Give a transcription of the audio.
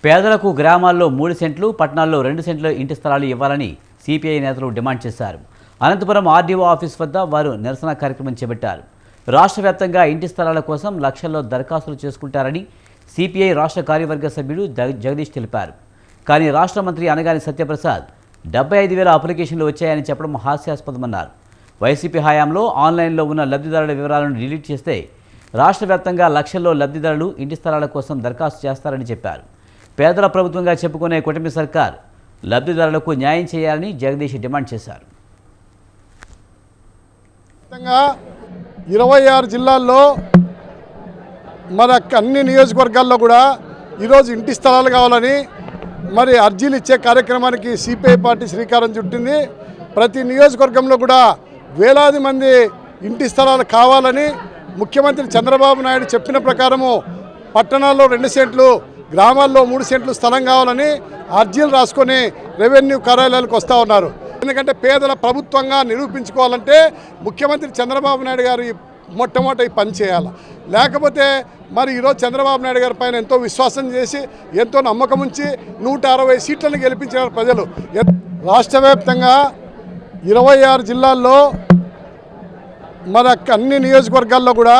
పేదలకు గ్రామాల్లో 3 సెంట్లు, పట్టణాల్లో 2 సెంట్ల ఇంటి స్థలాలు ఇవ్వాలని సిపిఐ నేతలు డిమాండ్ చేశారు. అనంతపురం ఆర్డీఓ ఆఫీస్ వద్ద వారు నిరసన కార్యక్రమం చేపట్టారు. రాష్ట్ర వ్యాప్తంగా ఇంటి స్థలాల కోసం లక్షల్లో దరఖాస్తులు చేసుకుంటారని సిపిఐ రాష్ట్ర కార్యవర్గ సభ్యుడు జగదీష్ తెలిపారు. కానీ రాష్ట్ర మంత్రి అనగాని సత్యప్రసాద్ 75,000 అప్లికేషన్లు వచ్చాయని చెప్పడం హాస్యాస్పదమన్నారు. వైసీపీ హయాంలో ఆన్లైన్లో ఉన్న లబ్ధిదారుల వివరాలను డిలీట్ చేస్తే రాష్ట్ర వ్యాప్తంగా లక్షల్లో లబ్ధిదారులు ఇంటి స్థలాల కోసం దరఖాస్తు చేస్తారని చెప్పారు. పేదల ప్రభుత్వంగా చెప్పుకునే కూటమి సర్కార్ లబ్ధిదారులకు న్యాయం చేయాలని జగదీష్ డిమాండ్ చేశారు. 26 జిల్లాల్లో మన అన్ని నియోజకవర్గాల్లో కూడా ఈరోజు ఇంటి స్థలాలు కావాలని మరి అర్జీలు ఇచ్చే కార్యక్రమానికి సిపిఐ పార్టీ శ్రీకారం చుట్టింది. ప్రతి నియోజకవర్గంలో కూడా వేలాది మంది ఇంటి స్థలాలు కావాలని ముఖ్యమంత్రి చంద్రబాబు నాయుడు చెప్పిన ప్రకారము పట్టణాల్లో 2 సెంట్లు, గ్రామాల్లో 3 సెంట్లు స్థలం కావాలని అర్జీలు రాసుకొని రెవెన్యూ కార్యాలయాలకు వస్తూ ఉన్నారు. ఎందుకంటే పేదల ప్రభుత్వంగా నిరూపించుకోవాలంటే ముఖ్యమంత్రి చంద్రబాబు నాయుడు గారు మొట్టమొదటి పని చేయాలి. లేకపోతే మరి ఈరోజు చంద్రబాబు నాయుడు గారి పైన ఎంతో విశ్వాసం చేసి ఎంతో నమ్మకం ఉంచి 160 సీట్లను గెలిపించారు ప్రజలు. రాష్ట్ర వ్యాప్తంగా 26 జిల్లాల్లో మన అన్ని నియోజకవర్గాల్లో కూడా